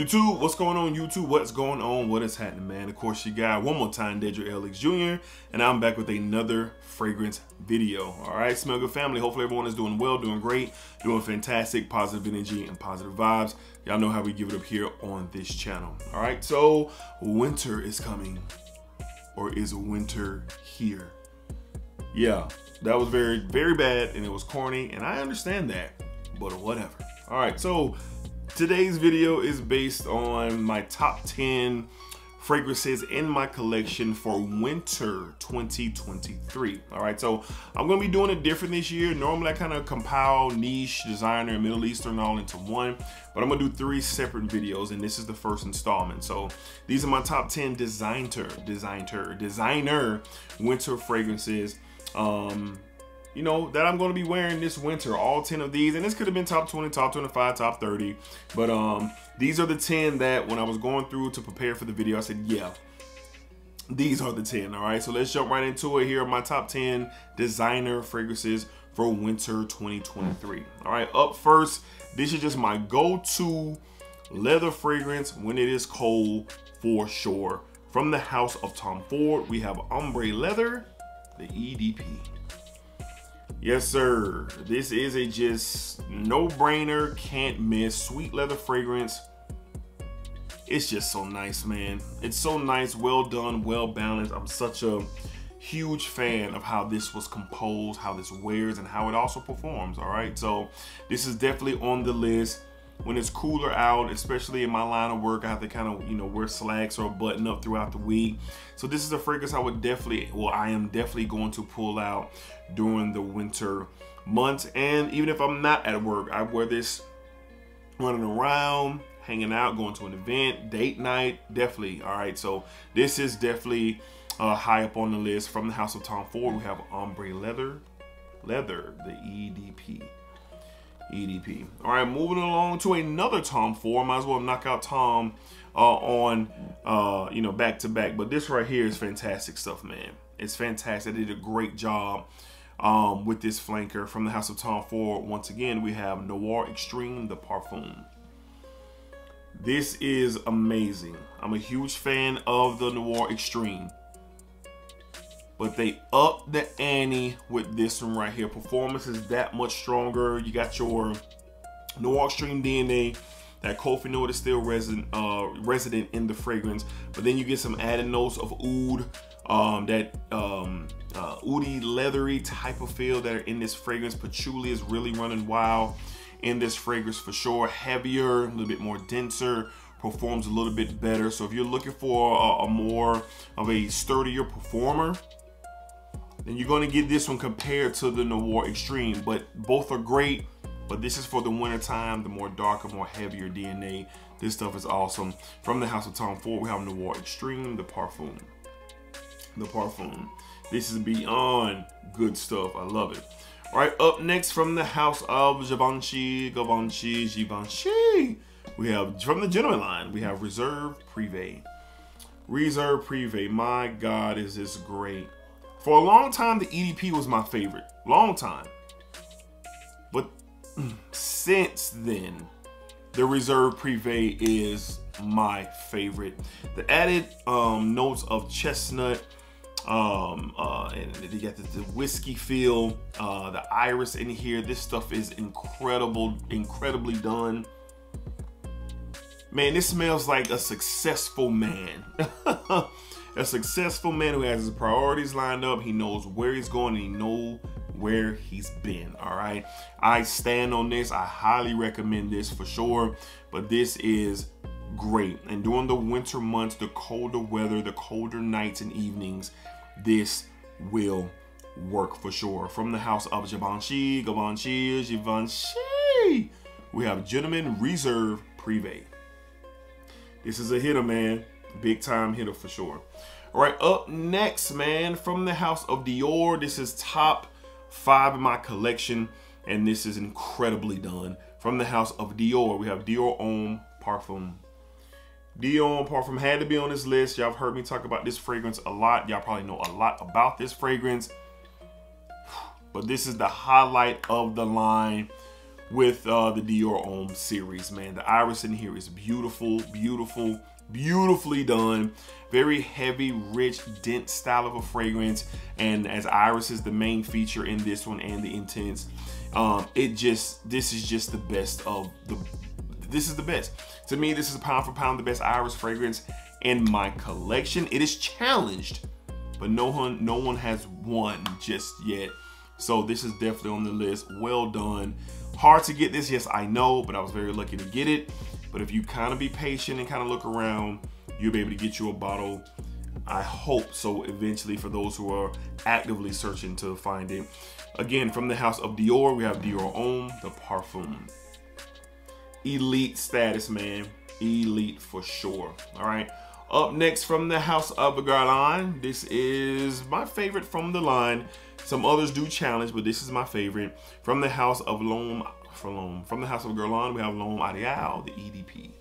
YouTube, what's going on YouTube? What's going on? What is happening, man? Of course, you got one more time, Dedrick LX Jr. And I'm back with another fragrance video. All right, Smell Good family. Hopefully everyone is doing well, doing great, doing fantastic, positive energy and positive vibes. Y'all know how we give it up here on this channel. All right, so winter is coming, or is winter here? Yeah, that was very, very bad and it was corny, and I understand that, but whatever. All right, so today's video is based on my top 10 fragrances in my collection for winter 2023. All right, so I'm gonna be doing it different this year. Normally I kind of compile niche, designer, and Middle Eastern all into one, but I'm gonna do 3 separate videos, and this is the first installment. So these are my top 10 designer winter fragrances, you know, that I'm going to be wearing this winter, all 10 of these. And this could have been top 20, top 25, top 30. But these are the 10 that when I was going through to prepare for the video, I said, yeah, these are the 10. All right, so let's jump right into it. Here are my top 10 designer fragrances for winter 2023. All right, up first, this is just my go-to leather fragrance when it is cold for sure. From the house of Tom Ford, we have Ombre Leather, the EDP. Yes, sir. This is a just no-brainer, can't miss, sweet leather fragrance. It's just so nice, man. It's so nice, well done, well balanced. I'm such a huge fan of how this was composed, how this wears, and how it also performs, all right? So this is definitely on the list. When it's cooler out, especially in my line of work, I have to kind of, you know, wear slacks or button up throughout the week. So this is a fragrance I would definitely, well, I am definitely going to pull out during the winter months. And even if I'm not at work, I wear this running around, hanging out, going to an event, date night, definitely. All right, so this is definitely high up on the list. From the house of Tom Ford, we have Ombre Leather, the EDP. All right, moving along to another Tom Ford. Might as well knock out Tom on you know, back to back. But this right here is fantastic stuff, man. It's fantastic. They did a great job with this flanker. From the house of Tom Ford, once again, we have Noir Extreme, the Parfum. This is amazing. I'm a huge fan of the Noir Extreme, but they up the ante with this one right here. Performance is that much stronger. You got your Noir Extreme DNA. That coffee note is still resident in the fragrance, but then you get some added notes of oud, that oudy, leathery type of feel that are in this fragrance. Patchouli is really running wild in this fragrance for sure. Heavier, a little bit more denser, performs a little bit better. So if you're looking for a more of a sturdier performer, then you're going to get this one compared to the Noir Extreme. But both are great, but this is for the winter time, the more darker, more heavier DNA. This stuff is awesome. From the house of Tom Ford, we have Noir Extreme, the Parfum. This is beyond good stuff. I love it. All right, up next, from the house of Givenchy, we have, from the gentleman line, we have Reserve Privé. My God, is this great. For a long time, the EDP was my favorite. Long time. But since then, the Reserve Privé is my favorite. The added notes of chestnut, and you got the whiskey feel, the iris in here. This stuff is incredibly done. Man, this smells like a successful man. A successful man who has his priorities lined up. He knows where he's going and he knows where he's been. All right, I stand on this. I highly recommend this for sure. But this is great. And during the winter months, the colder weather, the colder nights and evenings, this will work for sure. From the house of Givenchy, we have Gentleman Reserve Privé. This is a hitter, man. Big time hitter for sure. All right, up next, man, from the house of Dior. This is top 5 in my collection, and this is incredibly done. From the house of Dior, we have Dior Homme Parfum. Dior Homme Parfum had to be on this list. Y'all have heard me talk about this fragrance a lot. Y'all probably know a lot about this fragrance, but this is the highlight of the line with the Dior Homme series, man. The iris in here is beautiful, beautiful, beautifully done. Very heavy, rich, dense style of a fragrance. And as iris is the main feature in this one and the intense, this is just the best of the, this is the best. To me, this is pound for pound the best iris fragrance in my collection. It is challenged, but no one has won just yet. So this is definitely on the list. Well done. Hard to get this, yes, I know, but I was very lucky to get it. But if you kind of be patient and kind of look around, you'll be able to get you a bottle. I hope so eventually, for those who are actively searching to find it. Again, from the house of Dior, we have Dior Homme, the Parfum. Elite status, man. Elite for sure. All right. Up next, from the house of Guerlain, this is my favorite from the line. Some others do challenge, but this is my favorite. From the house of L'Homme, from the house of Guerlain, we have L'Homme Ideal, the EDP.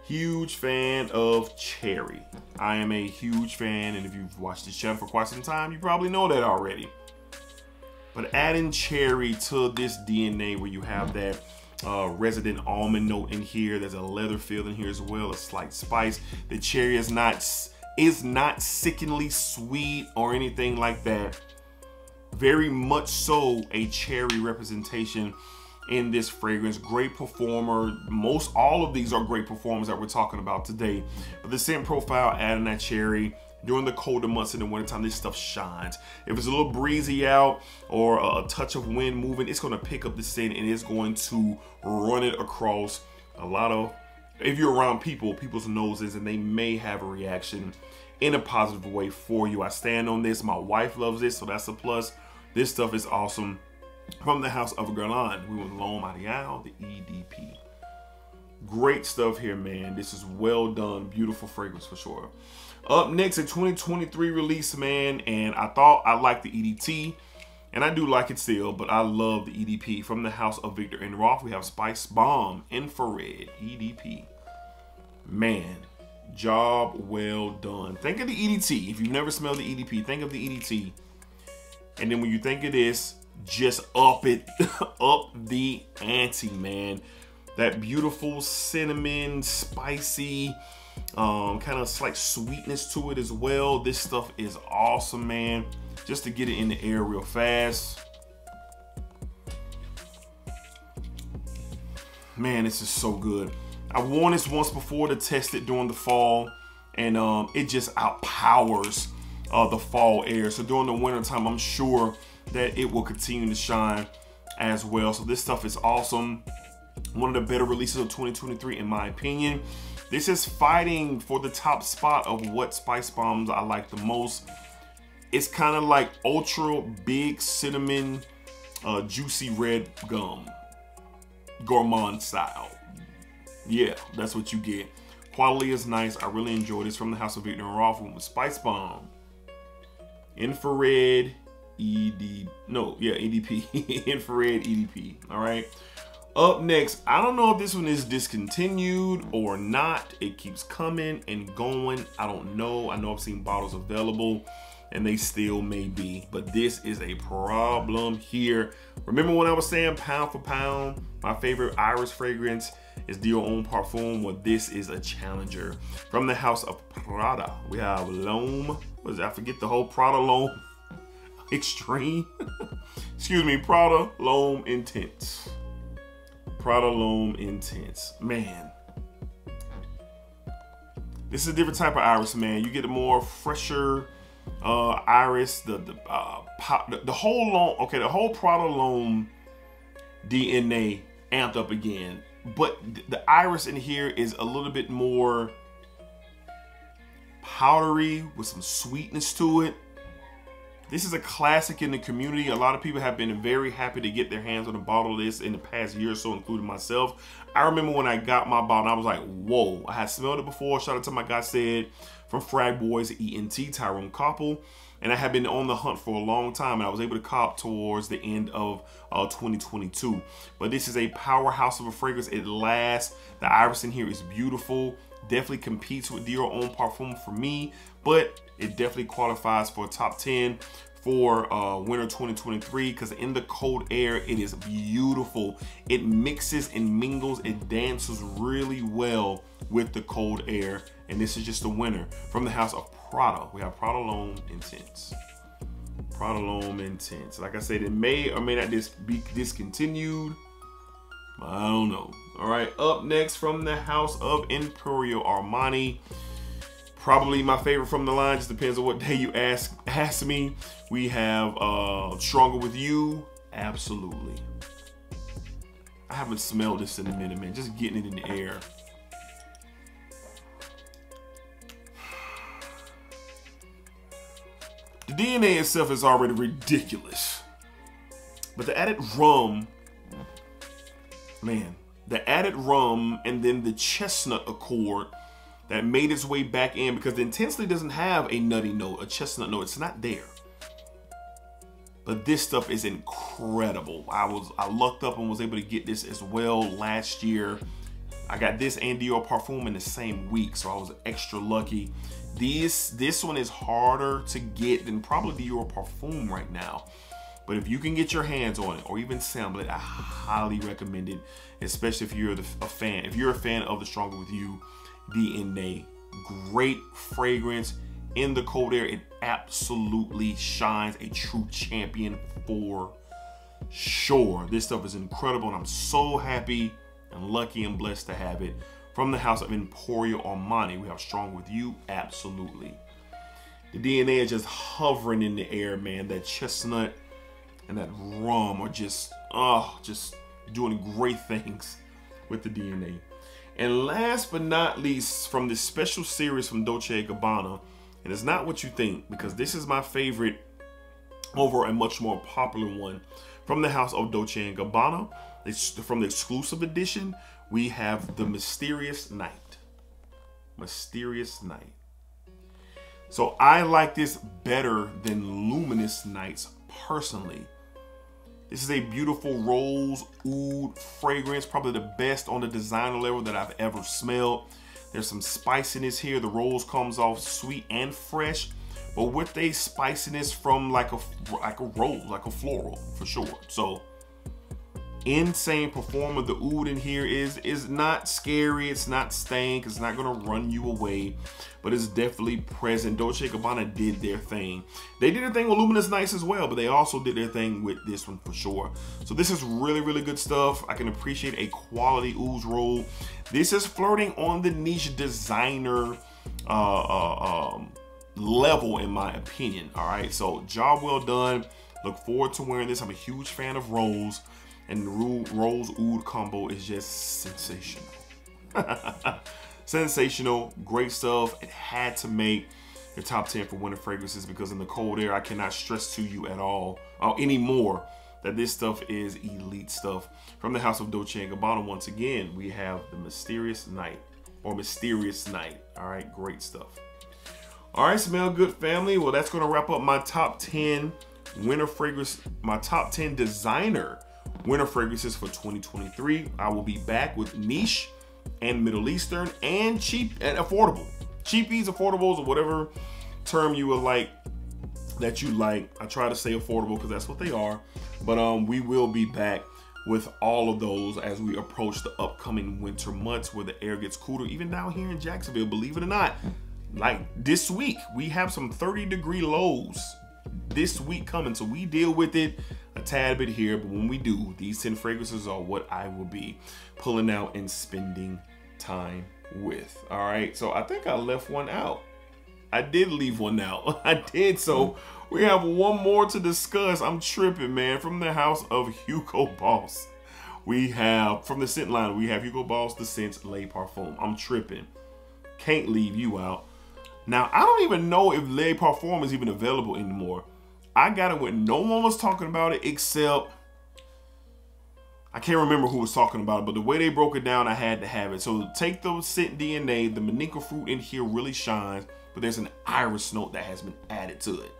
Huge fan of Cherry. I am a huge fan, and if you've watched this channel for quite some time, you probably know that already. But adding Cherry to this DNA, where you have that resident almond note in here, there's a leather feel in here as well, a slight spice. The cherry is not sickeningly sweet or anything like that. Very much so a cherry representation in this fragrance. Great performer. All of these are great performers that we're talking about today. But the scent profile, adding that cherry during the colder months in the wintertime, this stuff shines. If it's a little breezy out or a touch of wind moving, it's going to pick up the scent and it's going to run it across a lot of, if you're around people's noses, and they may have a reaction in a positive way for you. I stand on this. My wife loves this, so that's a plus. This stuff is awesome. From the house of Guerlain, we went L'Homme Ideal, the EDP. Great stuff here, man. This is well done. Beautiful fragrance for sure. Up next, a 2023 release, man, and I thought I liked the EDT, and I do like it still, but I love the EDP. From the house of Viktor and Rolf, we have Spice Bomb Infrared EDP. Man, job well done. Think of the EDT. If you've never smelled the EDP, think of the EDT. And then when you think of this, just up it, up the ante, man. That beautiful cinnamon, spicy, kind of slight sweetness to it as well. This stuff is awesome, man. Just to get it in the air real fast. Man, this is so good. I've worn this once before to test it during the fall, and it just outpowers the fall air. So during the winter time, I'm sure that it will continue to shine as well. So this stuff is awesome. One of the better releases of 2023 in my opinion. This is fighting for the top spot of what spice bombs I like the most. It's kind of like ultra big cinnamon juicy red gum, gourmand style. Yeah, that's what you get. Quality is nice. I really enjoy this. From the house of Viktor and Rolf with Spice Bomb Infrared EDP. Infrared EDP. All right. Up next, I don't know if this one is discontinued or not. It keeps coming and going. I don't know. I know I've seen bottles available, and they still may be, but this is a problem here. Remember when I was saying pound for pound, my favorite iris fragrance is Dior Homme Parfum? Well, this is a challenger. From the house of Prada, we have L'Homme. What is it? I forget the whole Prada L'Homme Extreme. Excuse me, Prada L'Homme Intense. Prada L'Homme Intense. Man, this is a different type of iris, man. You get a more fresher iris. The whole Prada L'Homme DNA amped up again, but the iris in here is a little bit more powdery with some sweetness to it. This is a classic in the community. A lot of people have been very happy to get their hands on a bottle of this in the past year or so, including myself. I remember when I got my bottle, I was like, whoa. I had smelled it before. Shout out to my guy Said from Frag Boys ENT, Tyrone Koppel. And I have been on the hunt for a long time, and I was able to cop towards the end of 2022. But this is a powerhouse of a fragrance. It lasts. The iris in here is beautiful. Definitely competes with Dior Homme Parfum for me, but it definitely qualifies for a top 10 for winter 2023, because in the cold air, it is beautiful. It mixes and mingles, it dances really well with the cold air. And this is just the winner. From the house of Prada, we have Prada L'Homme Intense. Prada L'Homme Intense. Like I said, it may or may not be discontinued. I don't know. All right, up next, from the house of Emporio Armani. Probably my favorite from the line, just depends on what day you ask me. We have Stronger With You. Absolutely. I haven't smelled this in a minute, man. Just getting it in the air. The DNA itself is already ridiculous. But the added rum, man, the added rum and then the chestnut accord that made its way back in, because the Intensely doesn't have a nutty note, a chestnut note. It's not there. But this stuff is incredible. I lucked up and was able to get this as well last year. I got this and Dior Parfum in the same week, so I was extra lucky. This one is harder to get than probably Dior Parfum right now. But if you can get your hands on it or even sample it, I highly recommend it, especially if you're a fan. If you're a fan of the Stronger With You DNA, great fragrance in the cold air. It absolutely shines, a true champion for sure. This stuff is incredible, and I'm so happy and lucky and blessed to have it. From the house of Emporio Armani, we have Strong With You. Absolutely. The DNA is just hovering in the air, man. That chestnut and that rum are just doing great things with the DNA. And last but not least, from this special series from Dolce & Gabbana, and it's not what you think, because this is my favorite over a much more popular one. From the house of Dolce & Gabbana, it's from the exclusive edition, we have the Mysterious Night. Mysterious Night. So I like this better than Luminous Nights personally. This is a beautiful rose oud fragrance, probably the best on the designer level that I've ever smelled. There's some spiciness here. The rose comes off sweet and fresh, but with a spiciness from like a rose, like a floral for sure. So insane performer. The oud in here is not scary. It's not stank. It's not gonna run you away, but it's definitely present. Dolce & Gabbana did their thing. They did their thing with Luminous Nights as well, but they also did their thing with this one for sure. So this is really, really good stuff. I can appreciate a quality oud roll. This is flirting on the niche designer level, in my opinion. All right, so job well done. Look forward to wearing this. I'm a huge fan of rose. And the rose oud combo is just sensational. Sensational, great stuff. It had to make the top 10 for winter fragrances, because in the cold air, I cannot stress to you at all anymore that this stuff is elite stuff. From the house of Dolce & Gabbana, once again, we have the Mysterious Night, or Mysterious Night. All right, great stuff. All right, Smell Good family. Well, that's gonna wrap up my top 10 winter fragrance, my top 10 designer winter fragrances for 2023. I will be back with niche and Middle Eastern and cheap and affordable. Cheapies, affordables, or whatever term you would like, that you like. I try to say affordable because that's what they are. But we will be back with all of those as we approach the upcoming winter months where the air gets cooler. Even down here in Jacksonville, believe it or not, like this week, we have some 30-degree lows this week coming. So we deal with it a tad bit here, but when we do, these 10 fragrances are what I will be pulling out and spending time with. All right, so I think I left one out. I did leave one out. I did. So we have one more to discuss. I'm tripping, man. From the house of Hugo Boss, we have, from the scent line, we have Hugo Boss The Scents Les Parfums. I'm tripping. Can't leave you out. Now, I don't even know if Les Parfums is even available anymore. I got it when no one was talking about it except, I can't remember who was talking about it, but the way they broke it down, I had to have it. So take the scent DNA, the Manuka fruit in here really shines, but there's an iris note that has been added to it.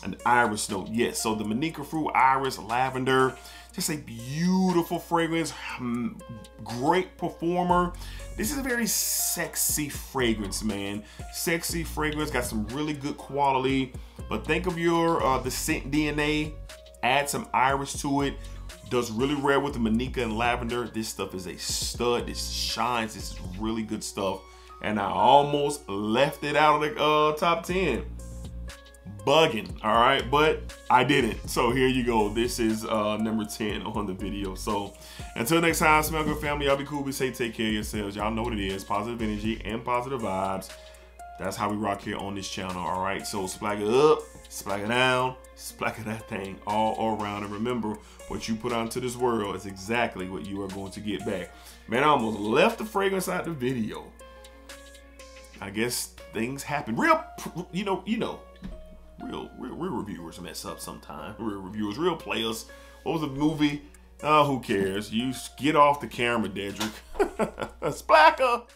An iris note, yes. So the Manuka fruit, iris, lavender, just a beautiful fragrance. Great performer. This is a very sexy fragrance, man. Sexy fragrance, got some really good quality. But think of your the scent DNA, add some iris to it. Does really rare with the Manuka and lavender. This stuff is a stud. This shines. This is really good stuff. And I almost left it out of the top 10. Bugging, all right, but I didn't. So here you go. This is number 10 on the video. So until next time, smell good, family. Y'all be cool. Be safe. Take care of yourselves. Y'all know what it is. Positive energy and positive vibes. That's how we rock here on this channel. All right. So splack it up, splack it down, splack it that thing all around. And remember, what you put out into this world is exactly what you are going to get back. Man, I almost left the fragrance out the video. I guess things happen. Real reviewers mess up sometimes. Real reviewers, real players. What was the movie? Oh, who cares? You get off the camera, Dedrick. Splacker.